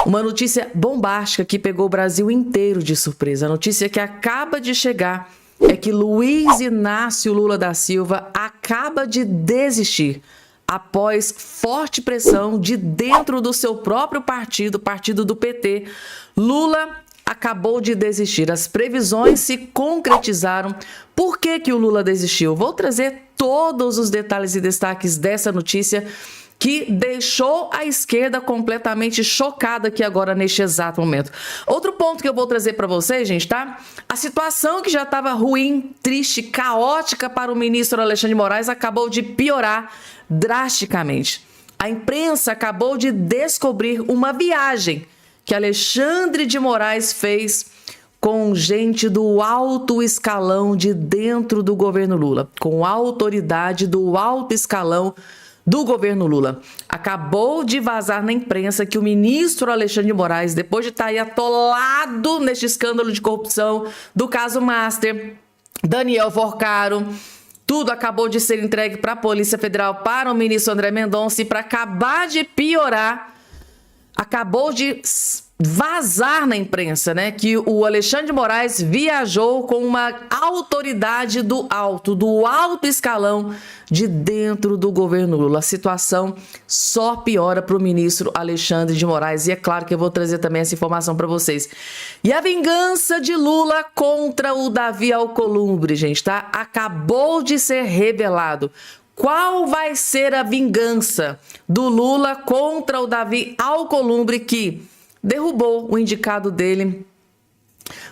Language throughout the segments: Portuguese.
Uma notícia bombástica que pegou o Brasil inteiro de surpresa. A notícia que acaba de chegar é que Luiz Inácio Lula da Silva acaba de desistir após forte pressão de dentro do seu próprio partido, o partido do PT. Lula acabou de desistir. As previsões se concretizaram. Por que que o Lula desistiu? Vou trazer todos os detalhes e destaques dessa notícia que deixou a esquerda completamente chocada aqui agora neste exato momento. Outro ponto que eu vou trazer para vocês, gente, tá? A situação que já estava ruim, triste, caótica para o ministro Alexandre de Moraes acabou de piorar drasticamente. A imprensa acabou de descobrir uma viagem que Alexandre de Moraes fez com gente do alto escalão de dentro do governo Lula, com autoridade do alto escalão do governo Lula. Acabou de vazar na imprensa que o ministro Alexandre de Moraes, depois de estar aí atolado neste escândalo de corrupção do caso Master, Daniel Forcaro, tudo acabou de ser entregue para a Polícia Federal, para o ministro André Mendonça, e para acabar de piorar, acabou de vazar na imprensa, né, que o Alexandre de Moraes viajou com uma autoridade do alto escalão de dentro do governo Lula. A situação só piora para o ministro Alexandre de Moraes, e é claro que eu vou trazer também essa informação para vocês. E a vingança de Lula contra o Davi Alcolumbre, gente, tá? Acabou de ser revelado. Qual vai ser a vingança do Lula contra o Davi Alcolumbre, que derrubou o indicado dele,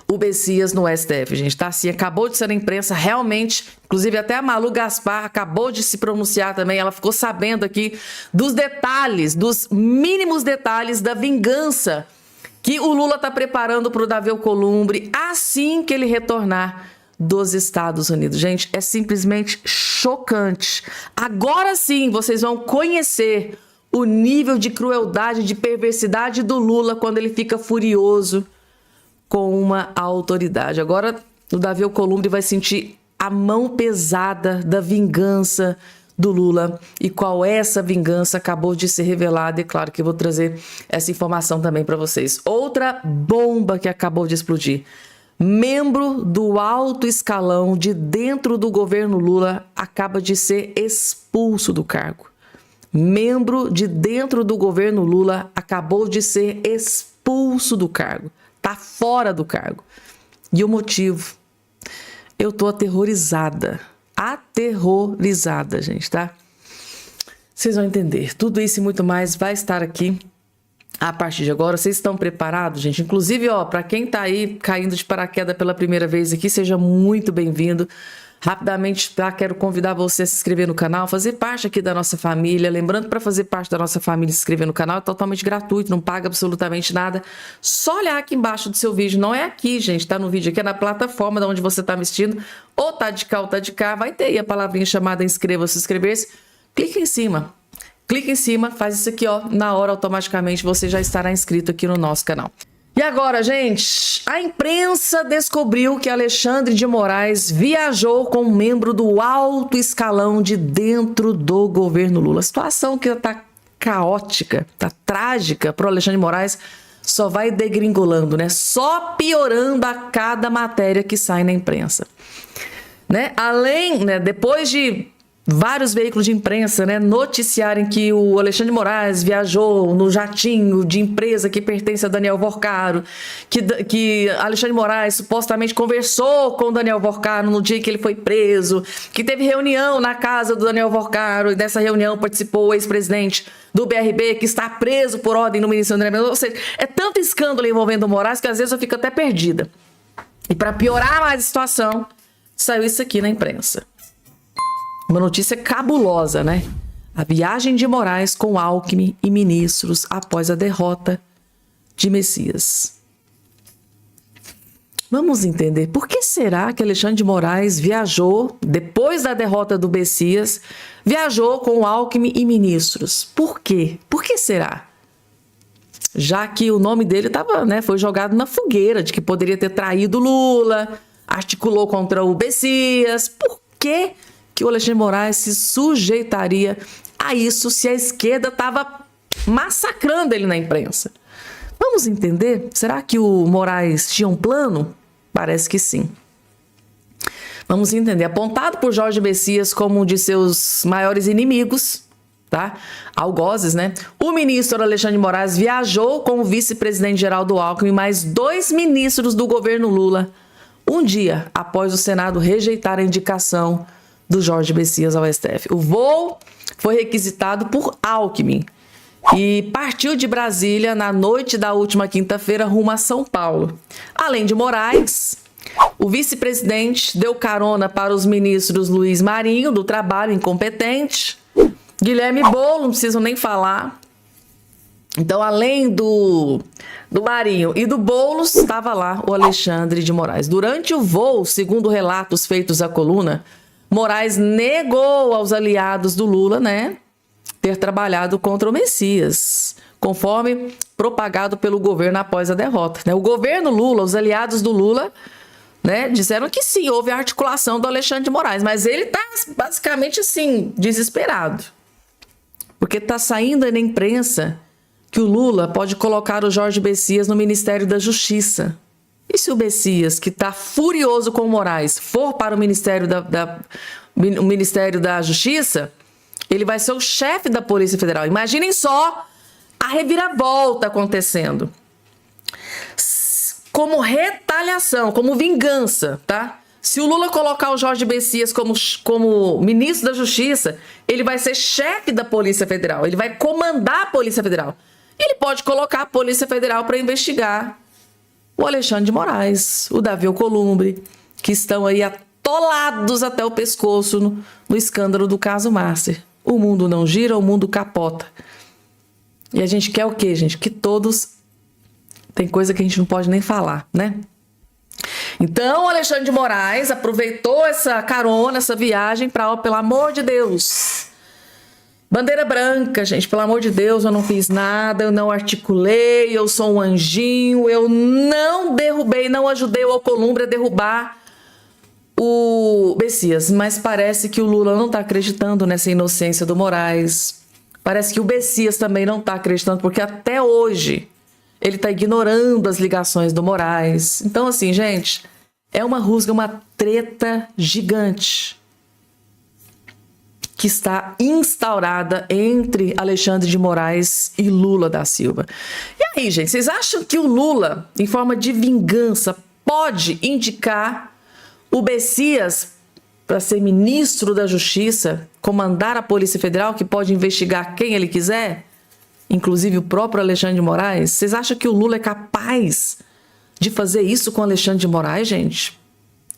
o Bessias, no STF, gente, tá? Assim, acabou de ser na imprensa, realmente, inclusive até a Malu Gaspar acabou de se pronunciar também, ela ficou sabendo aqui dos detalhes, dos mínimos detalhes da vingança que o Lula tá preparando para o Davi Alcolumbre assim que ele retornar dos Estados Unidos. Gente, é simplesmente chocante. Agora sim, vocês vão conhecer o nível de crueldade, de perversidade do Lula quando ele fica furioso com uma autoridade. Agora, o Davi Alcolumbre vai sentir a mão pesada da vingança do Lula. E qual é essa vingança acabou de ser revelada, e claro que eu vou trazer essa informação também para vocês. Outra bomba que acabou de explodir. Membro do alto escalão de dentro do governo Lula acaba de ser expulso do cargo. Membro de dentro do governo Lula acabou de ser expulso do cargo. Tá fora do cargo. E o motivo? Eu tô aterrorizada. Aterrorizada, gente, tá? Vocês vão entender. Tudo isso e muito mais vai estar aqui a partir de agora. Vocês estão preparados, gente? Inclusive, ó, para quem tá aí caindo de paraquedas pela primeira vez aqui, seja muito bem-vindo. Rapidamente, tá? Quero convidar você a se inscrever no canal, fazer parte aqui da nossa família. Lembrando, para fazer parte da nossa família e se inscrever no canal é totalmente gratuito, não paga absolutamente nada. Só olhar aqui embaixo do seu vídeo, não é aqui, gente, tá no vídeo, aqui é na plataforma de onde você tá me assistindo, ou tá de cá ou tá de cá, vai ter aí a palavrinha chamada inscreva-se, inscrever-se. Clica em cima. Clica em cima, faz isso aqui, ó, na hora automaticamente você já estará inscrito aqui no nosso canal. E agora, gente, a imprensa descobriu que Alexandre de Moraes viajou com um membro do alto escalão de dentro do governo Lula. A situação que tá caótica, tá trágica para o Alexandre de Moraes, só vai degringolando, né? Só piorando a cada matéria que sai na imprensa, né? Além, né, depois de vários veículos de imprensa, né, noticiarem que o Alexandre de Moraes viajou no jatinho de empresa que pertence a Daniel Forcaro, que Alexandre de Moraes supostamente conversou com o Daniel Forcaro no dia que ele foi preso, que teve reunião na casa do Daniel Forcaro, e dessa reunião participou o ex-presidente do BRB, que está preso por ordem do ministro André Mendonça. Ou seja, é tanto escândalo envolvendo o Moraes que às vezes eu fico até perdida. E para piorar mais a situação, saiu isso aqui na imprensa. Uma notícia cabulosa, né? A viagem de Moraes com Alckmin e ministros após a derrota de Messias. Vamos entender por que será que Alexandre de Moraes viajou, depois da derrota do Messias, viajou com Alckmin e ministros. Por quê? Por que será? Já que o nome dele tava, né, foi jogado na fogueira de que poderia ter traído Lula, articulou contra o Messias. Por que que o Alexandre de Moraes se sujeitaria a isso se a esquerda estava massacrando ele na imprensa. Vamos entender? Será que o Moraes tinha um plano? Parece que sim. Vamos entender. Apontado por Jorge Messias como um de seus maiores inimigos, tá? Algozes, né? O ministro Alexandre de Moraes viajou com o vice-presidente Geraldo Alckmin e mais 2 ministros do governo Lula, um dia após o Senado rejeitar a indicação do Jorge Messias ao STF. O voo foi requisitado por Alckmin e partiu de Brasília na noite da última quinta-feira rumo a São Paulo. Além de Moraes, o vice-presidente deu carona para os ministros Luiz Marinho, do Trabalho, incompetente, Guilherme Boulos, não preciso nem falar. Então, além do Marinho e do Boulos, estava lá o Alexandre de Moraes. Durante o voo, segundo relatos feitos à coluna, Moraes negou aos aliados do Lula, né, ter trabalhado contra o Messias, conforme propagado pelo governo após a derrota, né? O governo Lula, os aliados do Lula, né, disseram que sim, houve a articulação do Alexandre de Moraes, mas ele está basicamente assim, desesperado. Porque está saindo aí na imprensa que o Lula pode colocar o Jorge Messias no Ministério da Justiça. E se o Messias, que está furioso com o Moraes, for para o Ministério da Justiça, ele vai ser o chefe da Polícia Federal. Imaginem só a reviravolta acontecendo. Como retaliação, como vingança, tá? Se o Lula colocar o Jorge Messias como ministro da Justiça, ele vai ser chefe da Polícia Federal, ele vai comandar a Polícia Federal. Ele pode colocar a Polícia Federal para investigar o Alexandre de Moraes, o Davi Alcolumbre, que estão aí atolados até o pescoço no escândalo do caso Master. O mundo não gira, o mundo capota. E a gente quer o quê, gente? Que todos... Tem coisa que a gente não pode nem falar, né? Então, o Alexandre de Moraes aproveitou essa carona, essa viagem para, pelo amor de Deus, bandeira branca, gente, pelo amor de Deus, eu não fiz nada, eu não articulei, eu sou um anjinho, eu não derrubei, não ajudei o Alcolumbre a derrubar o Messias. Mas parece que o Lula não está acreditando nessa inocência do Moraes. Parece que o Messias também não está acreditando, porque até hoje ele está ignorando as ligações do Moraes. Então, assim, gente, é uma rusga, uma treta gigante que está instaurada entre Alexandre de Moraes e Lula da Silva. E aí, gente, vocês acham que o Lula, em forma de vingança, pode indicar o Messias para ser ministro da Justiça, comandar a Polícia Federal, que pode investigar quem ele quiser? Inclusive o próprio Alexandre de Moraes. Vocês acham que o Lula é capaz de fazer isso com o Alexandre de Moraes, gente?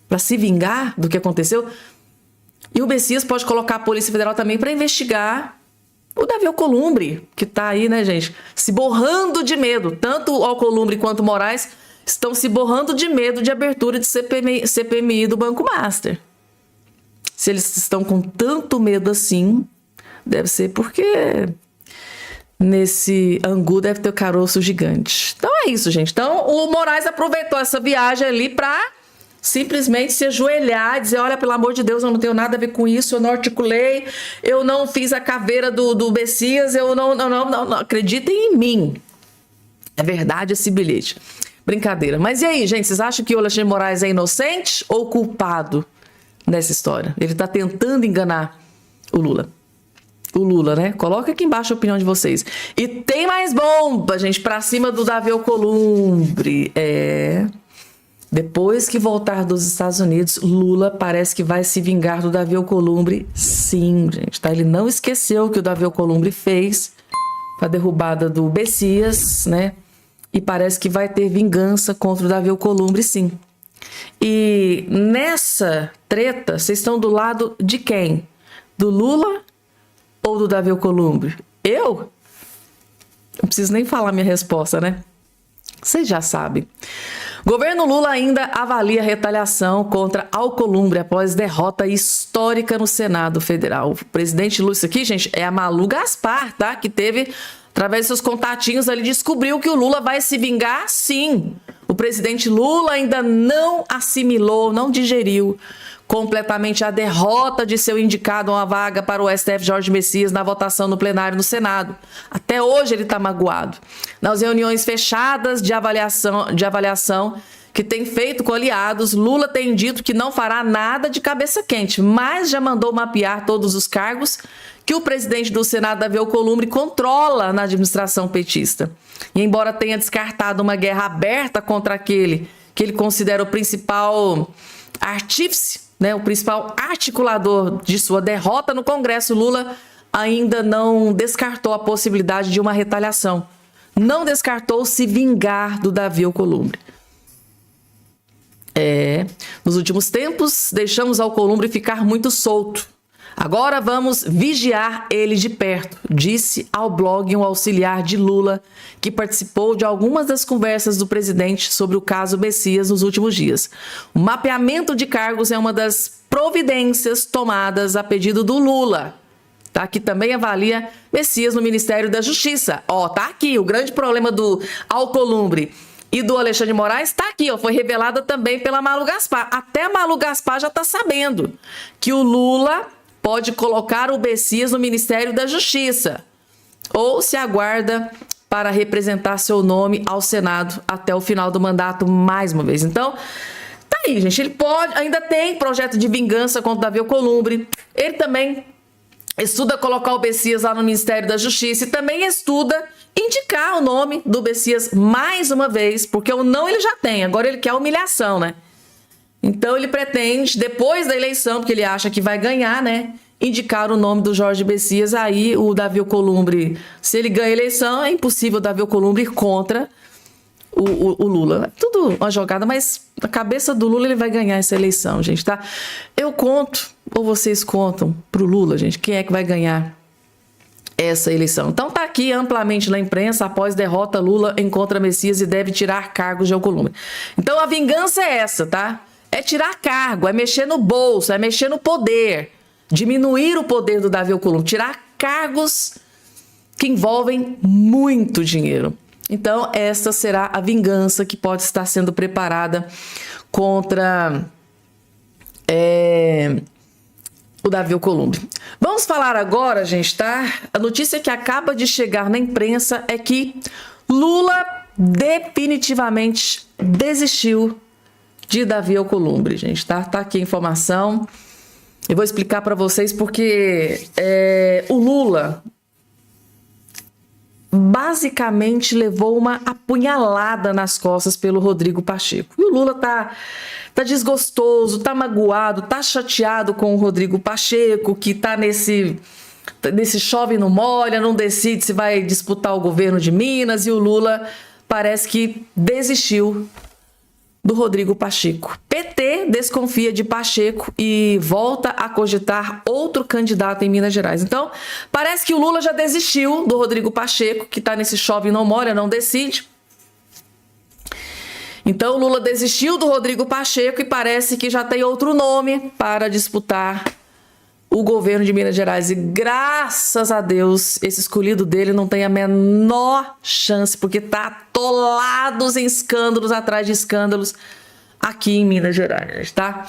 Para se vingar do que aconteceu? E o Messias pode colocar a Polícia Federal também para investigar o Davi Alcolumbre, que está aí, né, gente, se borrando de medo. Tanto o Alcolumbre quanto o Moraes estão se borrando de medo de abertura de CPMI do Banco Master. Se eles estão com tanto medo assim, deve ser porque... nesse angu deve ter o caroço gigante. Então é isso, gente. Então o Moraes aproveitou essa viagem ali para simplesmente se ajoelhar e dizer, olha, pelo amor de Deus, eu não tenho nada a ver com isso, eu não articulei, eu não fiz a caveira do Messias, eu não acreditem em mim. É verdade esse bilhete. Brincadeira. Mas e aí, gente, vocês acham que o Alexandre de Moraes é inocente ou culpado nessa história? Ele tá tentando enganar o Lula. O Lula, né? Coloca aqui embaixo a opinião de vocês. E tem mais bomba, gente, pra cima do Davi Alcolumbre. Depois que voltar dos Estados Unidos, Lula parece que vai se vingar do Davi Alcolumbre. Sim, gente, tá? Ele não esqueceu o que o Davi Alcolumbre fez com a derrubada do Messias, né? E parece que vai ter vingança contra o Davi Alcolumbre, sim. E nessa treta, vocês estão do lado de quem? Do Lula ou do Davi Alcolumbre? Eu? Não preciso nem falar minha resposta, né? Vocês já sabem. Governo Lula ainda avalia retaliação contra Alcolumbre após derrota histórica no Senado Federal. O presidente Lula, isso aqui, gente, é a Malu Gaspar, tá? Que teve, através de seus contatinhos ali, descobriu que o Lula vai se vingar, sim. O presidente Lula ainda não assimilou, não digeriu completamente a derrota de seu indicado a uma vaga para o STF, Jorge Messias, na votação no plenário no Senado. Até hoje ele está magoado. Nas reuniões fechadas de avaliação que tem feito com aliados, Lula tem dito que não fará nada de cabeça quente, mas já mandou mapear todos os cargos que o presidente do Senado, Davi Alcolumbre, controla na administração petista. E embora tenha descartado uma guerra aberta contra aquele que ele considera o principal artífice, né, o principal articulador de sua derrota no Congresso, Lula ainda não descartou a possibilidade de uma retaliação. Não descartou se vingar do Davi Alcolumbre. Nos últimos tempos, deixamos Alcolumbre ficar muito solto. Agora vamos vigiar ele de perto, disse ao blog um auxiliar de Lula, que participou de algumas das conversas do presidente sobre o caso Messias nos últimos dias. O mapeamento de cargos é uma das providências tomadas a pedido do Lula, tá? Que também avalia Messias no Ministério da Justiça. Tá aqui, o grande problema do Alcolumbre e do Alexandre de Moraes está aqui, foi revelada também pela Malu Gaspar. Até a Malu Gaspar já está sabendo que o Lula pode colocar o Messias no Ministério da Justiça ou se aguarda para representar seu nome ao Senado até o final do mandato mais uma vez. Então, tá aí, gente. Ele ainda tem projeto de vingança contra o Davi Alcolumbre. Ele também estuda colocar o Messias lá no Ministério da Justiça e também estuda indicar o nome do Messias mais uma vez, porque o não ele já tem, agora ele quer humilhação, né? Então ele pretende, depois da eleição, porque ele acha que vai ganhar, né, indicar o nome do Jorge Messias. Aí o Davi Alcolumbre, se ele ganha a eleição, é impossível o Davi Alcolumbre ir contra o Lula. É tudo uma jogada, mas na cabeça do Lula ele vai ganhar essa eleição, gente, tá? Eu conto, ou vocês contam pro Lula, gente, quem é que vai ganhar essa eleição. Então tá aqui amplamente na imprensa: após derrota, Lula encontra Messias e deve tirar cargos de Alcolumbre. Então a vingança é essa, tá? É tirar cargo, é mexer no bolso, é mexer no poder, diminuir o poder do Davi Alcolumbre, tirar cargos que envolvem muito dinheiro. Então essa será a vingança que pode estar sendo preparada contra o Davi Alcolumbre. Vamos falar agora, gente, tá? A notícia que acaba de chegar na imprensa é que Lula definitivamente desistiu de Davi Alcolumbre, gente, tá? Tá aqui a informação. Eu vou explicar para vocês porque o Lula basicamente levou uma apunhalada nas costas pelo Rodrigo Pacheco. E o Lula tá desgostoso, tá magoado, tá chateado com o Rodrigo Pacheco, que tá nesse chove não molha, não decide se vai disputar o governo de Minas, e o Lula parece que desistiu do Rodrigo Pacheco. PT desconfia de Pacheco e volta a cogitar outro candidato em Minas Gerais. Então, parece que o Lula já desistiu do Rodrigo Pacheco, que tá nesse chove não molha, não decide. Então, o Lula desistiu do Rodrigo Pacheco e parece que já tem outro nome para disputar o governo de Minas Gerais. E graças a Deus, esse escolhido dele não tem a menor chance, porque está atolados em escândalos atrás de escândalos aqui em Minas Gerais, tá?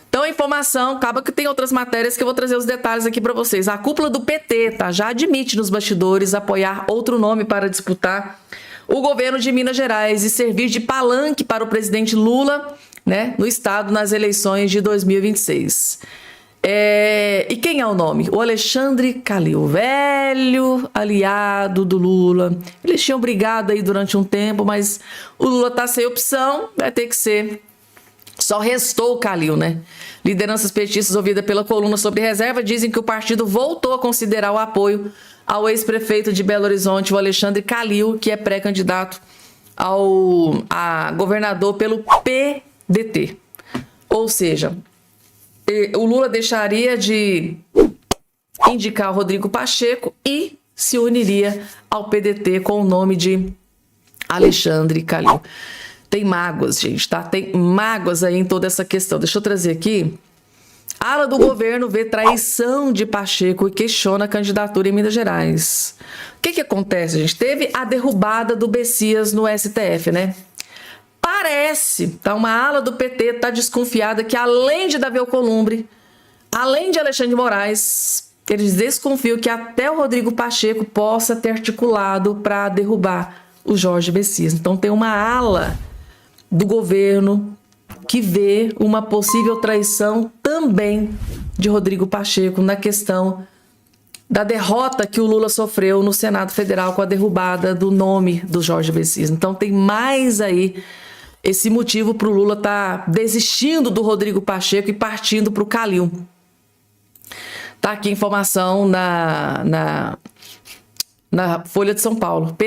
Então, a informação, acaba que tem outras matérias que eu vou trazer os detalhes aqui para vocês. A cúpula do PT, tá, já admite nos bastidores apoiar outro nome para disputar o governo de Minas Gerais e servir de palanque para o presidente Lula, né, no estado nas eleições de 2026. E quem é o nome? O Alexandre Calil, velho aliado do Lula. Eles tinham brigado aí durante um tempo, mas o Lula tá sem opção, vai ter que ser. Só restou o Calil, né? Lideranças petistas ouvidas pela coluna sobre reserva dizem que o partido voltou a considerar o apoio ao ex-prefeito de Belo Horizonte, o Alexandre Calil, que é pré-candidato a governador pelo PDT. Ou seja, o Lula deixaria de indicar o Rodrigo Pacheco e se uniria ao PDT com o nome de Alexandre Calil. Tem mágoas, gente, tá? Tem mágoas aí em toda essa questão. Deixa eu trazer aqui. A ala do governo vê traição de Pacheco e questiona a candidatura em Minas Gerais. O que acontece, gente? Teve a derrubada do Messias no STF, né? Parece, tá? Uma ala do PT está desconfiada que, além de Davi Alcolumbre, além de Alexandre de Moraes, eles desconfiam que até o Rodrigo Pacheco possa ter articulado para derrubar o Jorge Messias. Então tem uma ala do governo que vê uma possível traição também de Rodrigo Pacheco na questão da derrota que o Lula sofreu no Senado Federal com a derrubada do nome do Jorge Messias. Então tem mais aí esse motivo para o Lula estar desistindo do Rodrigo Pacheco e partindo para o Calil. Tá aqui a informação na Folha de São Paulo.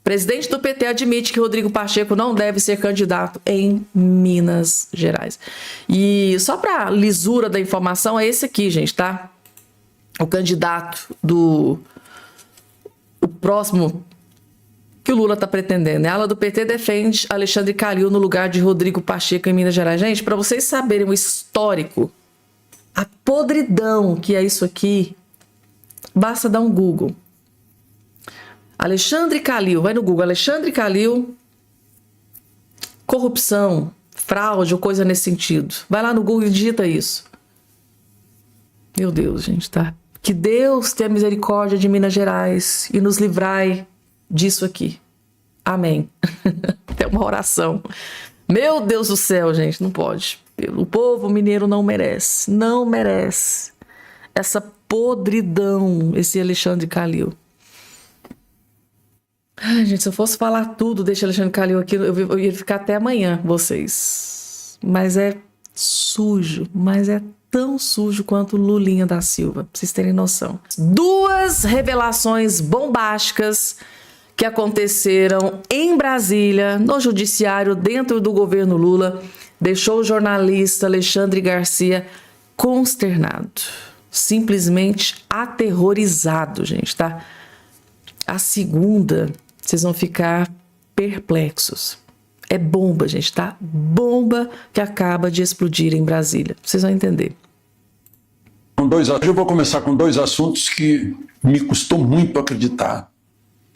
Presidente do PT admite que Rodrigo Pacheco não deve ser candidato em Minas Gerais. E só para lisura da informação, é esse aqui, gente, tá? O candidato o próximo que o Lula está pretendendo. A ala do PT defende Alexandre Calil no lugar de Rodrigo Pacheco em Minas Gerais. Gente, para vocês saberem o histórico, a podridão que é isso aqui, basta dar um Google. Alexandre Calil, vai no Google, Alexandre Calil, corrupção, fraude ou coisa nesse sentido. Vai lá no Google e digita isso. Meu Deus, gente, tá? Que Deus tenha misericórdia de Minas Gerais e nos livrai disso aqui. Amém. É uma oração. Meu Deus do céu, gente, não pode. O povo mineiro não merece. Não merece essa podridão, esse Alexandre Calil. Ai, gente, se eu fosse falar tudo desse Alexandre Calil aqui, eu ia ficar até amanhã, vocês. Mas é sujo, mas é tão sujo quanto Lulinha da Silva, pra vocês terem noção. Duas revelações bombásticas que aconteceram em Brasília, no judiciário, dentro do governo Lula, deixou o jornalista Alexandre Garcia consternado, simplesmente aterrorizado, gente, tá? A segunda, vocês vão ficar perplexos. É bomba, gente, tá? Bomba que acaba de explodir em Brasília. Vocês vão entender. Eu vou começar com dois assuntos que me custou muito acreditar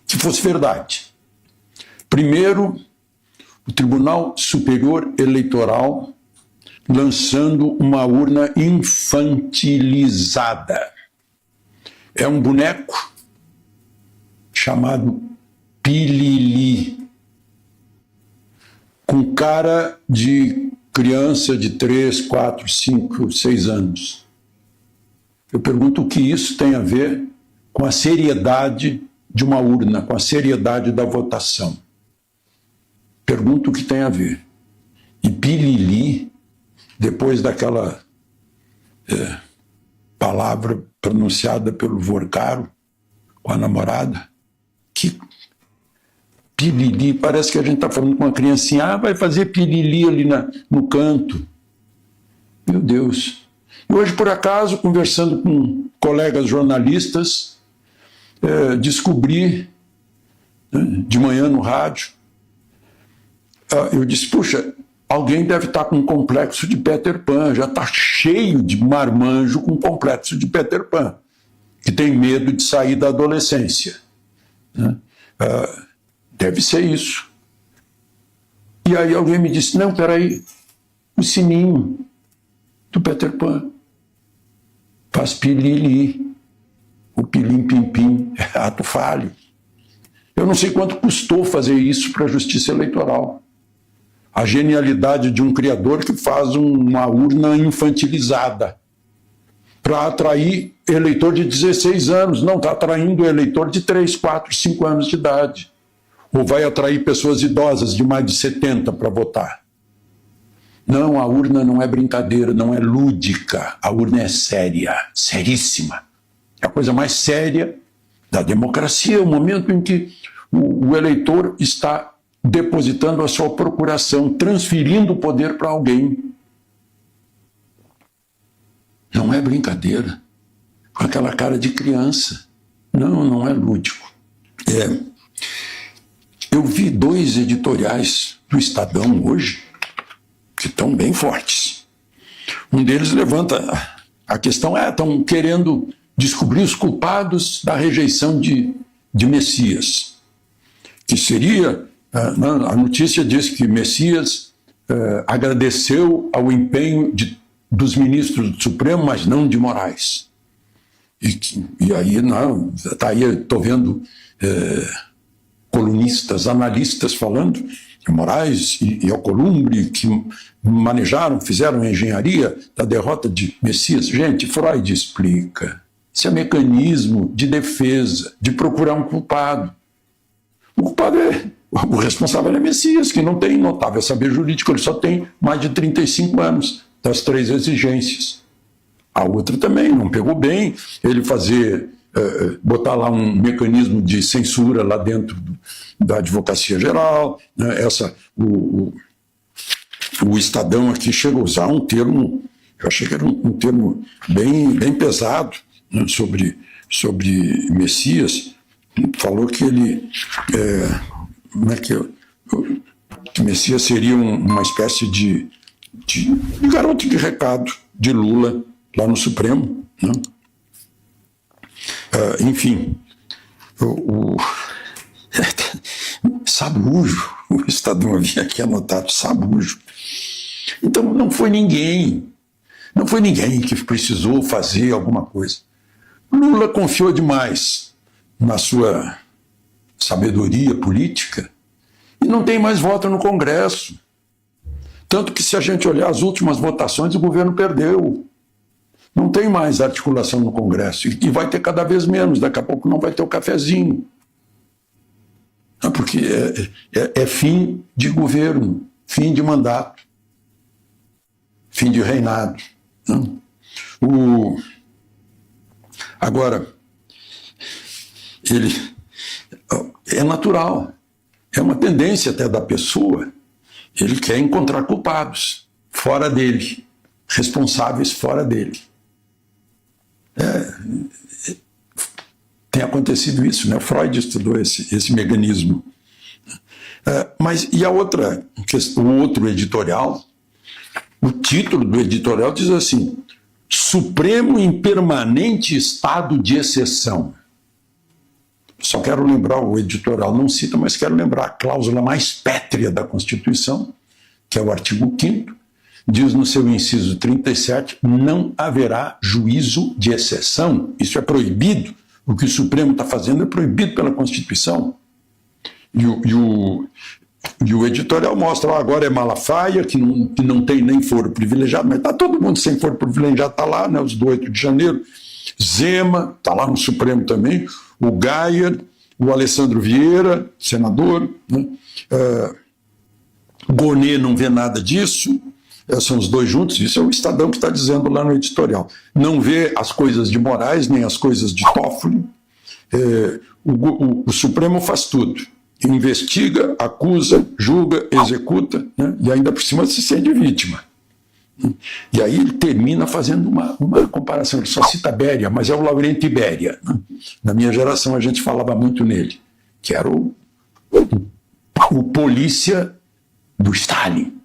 que fosse verdade. Primeiro, o Tribunal Superior Eleitoral lançando uma urna infantilizada. É um boneco chamado Pilili, com cara de criança de 3, 4, 5, 6 anos. Eu pergunto o que isso tem a ver com a seriedade de uma urna, com a seriedade da votação. Pergunto o que tem a ver. E Pilili, depois daquela palavra pronunciada pelo Vorcaro com a namorada, que Pilili, parece que a gente está falando com uma criancinha, vai fazer Pilili ali no canto. Meu Deus. E hoje, por acaso, conversando com colegas jornalistas, descobri, né, de manhã no rádio, eu disse, puxa, alguém deve estar com um complexo de Peter Pan, já está cheio de marmanjo com complexo de Peter Pan, que tem medo de sair da adolescência. Né? Deve ser isso. E aí alguém me disse, não, peraí, o sininho do Peter Pan faz pilili, o pilim-pim-pim, é ato falho. Eu não sei quanto custou fazer isso para a Justiça Eleitoral. A genialidade de um criador que faz uma urna infantilizada para atrair eleitor de 16 anos, não está atraindo eleitor de 3, 4, 5 anos de idade. Ou vai atrair pessoas idosas de mais de 70 para votar. Não, a urna não é brincadeira, não é lúdica. A urna é séria, seríssima. É a coisa mais séria da democracia, o momento em que o eleitor está depositando a sua procuração, transferindo o poder para alguém. Não é brincadeira. Com aquela cara de criança. Não, não é lúdico. Eu vi 2 editoriais do Estadão hoje que estão bem fortes. Um deles levanta a questão, estão querendo descobrir os culpados da rejeição de Messias, que seria A notícia diz que Messias agradeceu ao empenho dos ministros do Supremo, mas não de Moraes. E aí, estou vendo colunistas, analistas falando que Moraes e Alcolumbre, que fizeram a engenharia da derrota de Messias. Gente, Freud explica. Isso é mecanismo de defesa, de procurar um culpado. O culpado o responsável é Messias, que não tem notável saber jurídico, ele só tem mais de 35 anos das 3 exigências. A outra também não pegou bem ele botar lá um mecanismo de censura lá dentro da Advocacia Geral, né? O Estadão aqui chega a usar um termo, eu achei que era um termo bem pesado, né, sobre Messias. Falou que ele que Messias seria uma espécie de garoto de recado de Lula lá no Supremo, né? Enfim, Sabujo, o Estadão havia aqui anotado Sabujo. Então não foi ninguém que precisou fazer alguma coisa. Lula confiou demais na sua sabedoria política e não tem mais voto no Congresso. Tanto que, se a gente olhar as últimas votações, o governo perdeu. Não tem mais articulação no Congresso e vai ter cada vez menos. Daqui a pouco não vai ter o cafezinho. Porque é fim de governo, fim de mandato, fim de reinado. Agora, é natural, é uma tendência até da pessoa, ele quer encontrar culpados fora dele, responsáveis fora dele. Tem acontecido isso, né? Freud estudou esse mecanismo. Mas e o outro editorial, o título do editorial diz assim: Supremo em permanente estado de exceção. Só quero lembrar, o editorial não cita, mas quero lembrar a cláusula mais pétrea da Constituição, que é o artigo 5º, diz no seu inciso 37, não haverá juízo de exceção. Isso é proibido. O que o Supremo está fazendo é proibido pela Constituição. E o editorial mostra, agora é Malafaia, que não tem nem foro privilegiado, mas está todo mundo sem foro privilegiado, está lá, né, os do 8 de janeiro. Zema, está lá no Supremo também. O Gaia, o Alessandro Vieira, senador. Né? Gonê não vê nada disso. São os dois juntos, isso é o Estadão que está dizendo lá no editorial. Não vê as coisas de Moraes, nem as coisas de Toffoli. O Supremo faz tudo. Investiga, acusa, julga, executa, né? E ainda por cima se sente vítima. E aí ele termina fazendo uma comparação. Ele só cita Béria, mas é o Laurenti Béria. Né? Na minha geração a gente falava muito nele, que era o polícia do Stalin.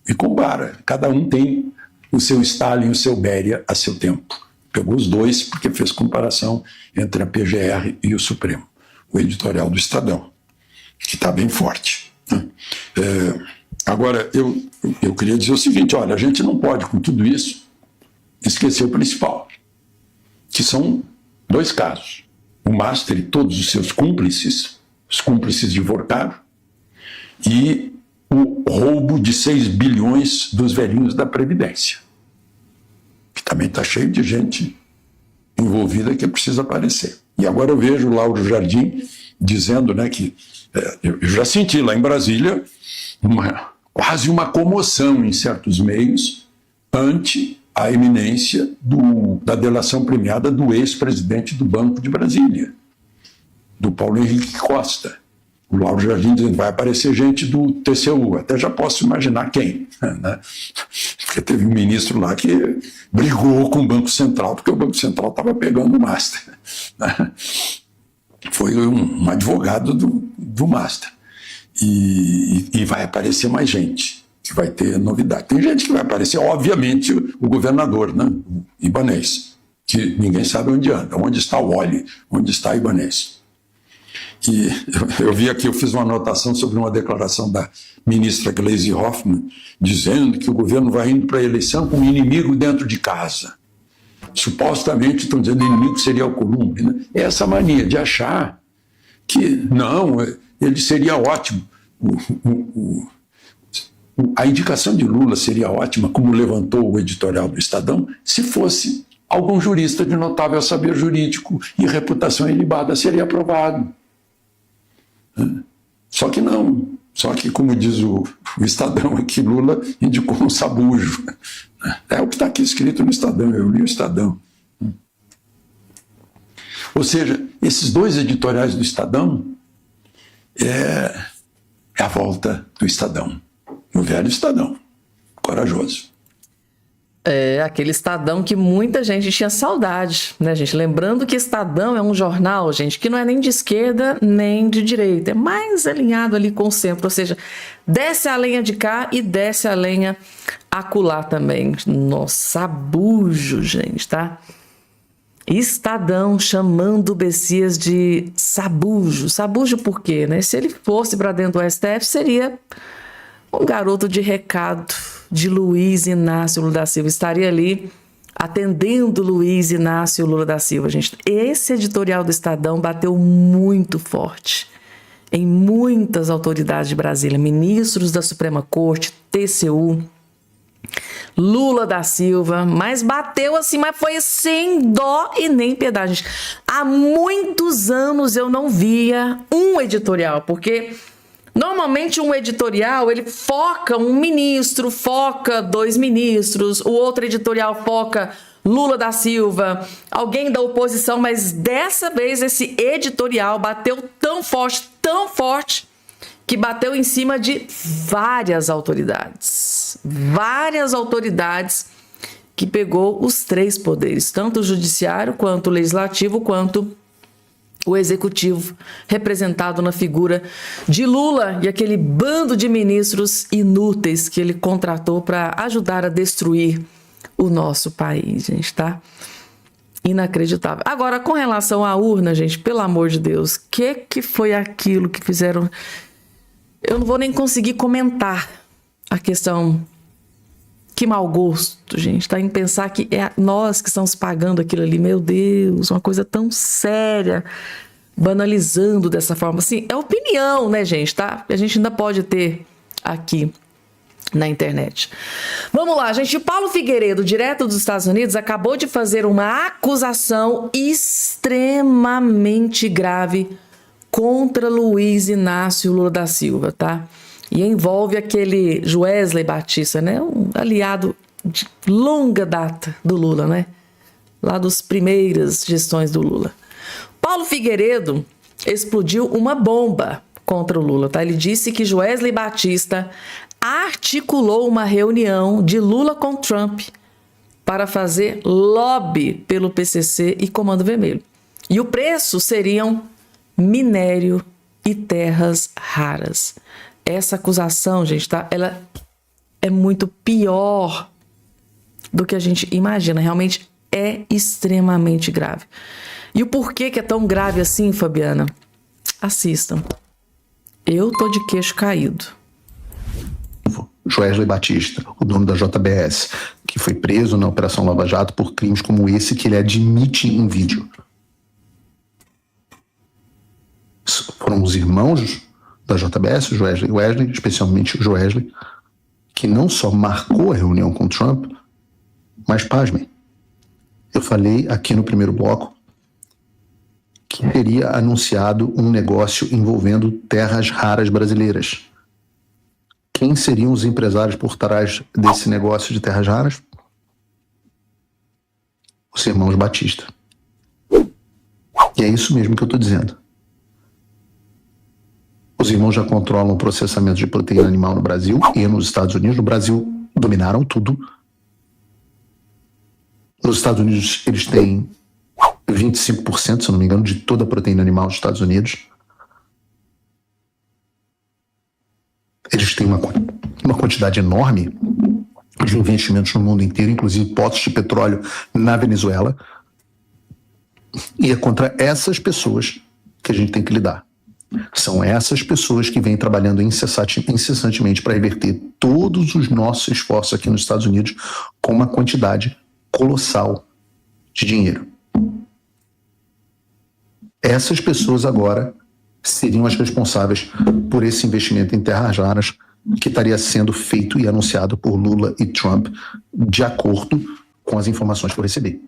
E compara, cada um tem o seu Stalin e o seu Béria a seu tempo. Pegou os dois porque fez comparação entre a PGR e o Supremo. O editorial do Estadão, que está bem forte. Né? Agora, eu queria dizer o seguinte, olha, a gente não pode, com tudo isso, esquecer o principal, que são 2 casos. O Master e todos os seus cúmplices, os cúmplices de Vorcaro, e o roubo de 6 bilhões dos velhinhos da Previdência, que também está cheio de gente envolvida que precisa aparecer. E agora eu vejo o Lauro Jardim dizendo, né, que eu já senti lá em Brasília quase uma comoção em certos meios ante a eminência da delação premiada do ex-presidente do Banco de Brasília, do Paulo Henrique Costa. O Lauro Jardim dizendo, vai aparecer gente do TCU, até já posso imaginar quem. Né? Porque teve um ministro lá que brigou com o Banco Central, porque o Banco Central estava pegando o Master. Né? Foi um advogado do Master. E vai aparecer mais gente, que vai ter novidade. Tem gente que vai aparecer, obviamente, o governador, né? O Ibanez, que ninguém sabe onde anda, onde está o Oli, onde está Ibanez. E eu vi aqui, eu fiz uma anotação sobre uma declaração da ministra Gleisi Hoffmann, dizendo que o governo vai indo para a eleição com um inimigo dentro de casa. Supostamente estão dizendo que o inimigo seria o Alcolumbre, né? É essa mania de achar que, não, ele seria ótimo. A indicação de Lula seria ótima, como levantou o editorial do Estadão, se fosse algum jurista de notável saber jurídico e reputação ilibada seria aprovado. Só que não. Só que, como diz o Estadão aqui, Lula indicou um sabujo. É o que está aqui escrito no Estadão, eu li o Estadão. Ou seja, esses dois editoriais do Estadão é a volta do Estadão. O velho Estadão, corajoso. É aquele Estadão que muita gente tinha saudade, né, gente? Lembrando que Estadão é um jornal, gente, que não é nem de esquerda nem de direita, é mais alinhado ali com o centro, ou seja, desce a lenha de cá e desce a lenha acolá também. Nossa, sabujo, gente, tá? Estadão chamando o Bessias de sabujo. Sabujo por quê, né? Se ele fosse para dentro do STF, seria um garoto de recado de Luiz Inácio Lula da Silva. Estaria ali atendendo Luiz Inácio Lula da Silva, gente. Esse editorial do Estadão bateu muito forte em muitas autoridades de Brasília, ministros da Suprema Corte, TCU, Lula da Silva, mas bateu assim, mas foi sem dó e nem piedade, gente. Há muitos anos eu não via um editorial, porque normalmente um editorial, ele foca um ministro, foca dois ministros, o outro editorial foca Lula da Silva, alguém da oposição, mas dessa vez esse editorial bateu tão forte, que bateu em cima de várias autoridades que pegou os três poderes, tanto o judiciário, quanto o legislativo, quanto o executivo, representado na figura de Lula e aquele bando de ministros inúteis que ele contratou para ajudar a destruir o nosso país, gente, tá? Inacreditável. Agora, com relação à urna, gente, pelo amor de Deus, que foi aquilo que fizeram? Eu não vou nem conseguir comentar a questão. Que mau gosto, gente, tá? Em pensar que é nós que estamos pagando aquilo ali. Meu Deus, uma coisa tão séria, banalizando dessa forma. Assim, é opinião, né, gente, tá? A gente ainda pode ter aqui na internet. Vamos lá, gente. O Paulo Figueiredo, direto dos Estados Unidos, acabou de fazer uma acusação extremamente grave contra Luiz Inácio Lula da Silva, tá? E envolve aquele Joesley Batista, né? Um aliado de longa data do Lula, né? Lá das primeiras gestões do Lula. Paulo Figueiredo explodiu uma bomba contra o Lula, tá? Ele disse que Joesley Batista articulou uma reunião de Lula com Trump para fazer lobby pelo PCC e Comando Vermelho. E o preço seriam minério e terras raras. Essa acusação, gente, tá? Ela é muito pior do que a gente imagina. Realmente é extremamente grave. E o porquê que é tão grave assim, Fabiana? Assistam. Eu tô de queixo caído. Joesley Batista, o dono da JBS, que foi preso na Operação Lava Jato por crimes como esse que ele admite em vídeo. Foram os irmãos da JBS, Joesley e Wesley, especialmente o Joesley, que não só marcou a reunião com Trump, mas, pasmem, eu falei aqui no primeiro bloco que teria anunciado um negócio envolvendo terras raras brasileiras. Quem seriam os empresários por trás desse negócio de terras raras? Os irmãos Batista. E é isso mesmo que eu estou dizendo. Os irmãos já controlam o processamento de proteína animal no Brasil e nos Estados Unidos. No Brasil, dominaram tudo. Nos Estados Unidos, eles têm 25%, se eu não me engano, de toda a proteína animal dos Estados Unidos. Eles têm uma quantidade enorme de investimentos no mundo inteiro, inclusive poços de petróleo na Venezuela. E é contra essas pessoas que a gente tem que lidar. São essas pessoas que vêm trabalhando incessantemente para reverter todos os nossos esforços aqui nos Estados Unidos com uma quantidade colossal de dinheiro. Essas pessoas agora seriam as responsáveis por esse investimento em terras raras que estaria sendo feito e anunciado por Lula e Trump de acordo com as informações que eu recebi.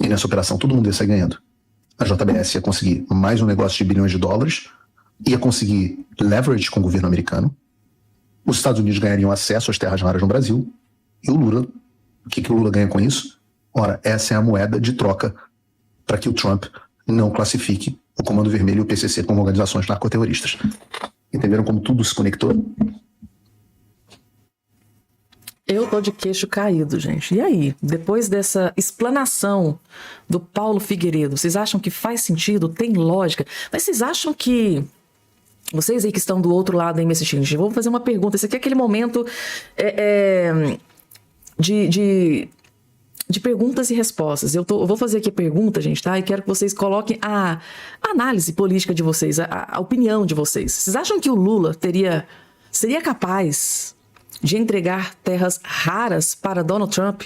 E nessa operação todo mundo ia sair ganhando. A JBS ia conseguir mais um negócio de bilhões de dólares, ia conseguir leverage com o governo americano, os Estados Unidos ganhariam acesso às terras raras no Brasil, e o Lula, o que o Lula ganha com isso? Ora, essa é a moeda de troca para que o Trump não classifique o Comando Vermelho e o PCC como organizações narcoterroristas. Entenderam como tudo se conectou? Eu tô de queixo caído, gente. E aí, depois dessa explanação do Paulo Figueiredo, vocês acham que faz sentido? Tem lógica? Mas vocês acham que... Vocês aí que estão do outro lado aí me assistindo, gente, vou fazer uma pergunta. Esse aqui é aquele momento de perguntas e respostas. Eu vou fazer aqui a pergunta, gente, tá? E quero que vocês coloquem a análise política de vocês, a opinião de vocês. Vocês acham que o Lula seria capaz de entregar terras raras para Donald Trump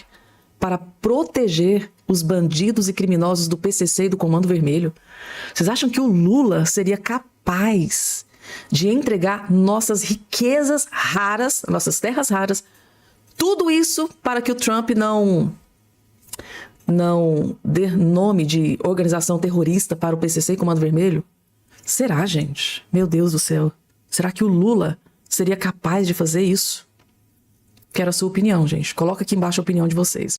para proteger os bandidos e criminosos do PCC e do Comando Vermelho? Vocês acham que o Lula seria capaz de entregar nossas riquezas raras, nossas terras raras, tudo isso para que o Trump não dê nome de organização terrorista para o PCC e Comando Vermelho? Será, gente? Meu Deus do céu. Será que o Lula seria capaz de fazer isso? Quero a sua opinião, gente. Coloca aqui embaixo a opinião de vocês.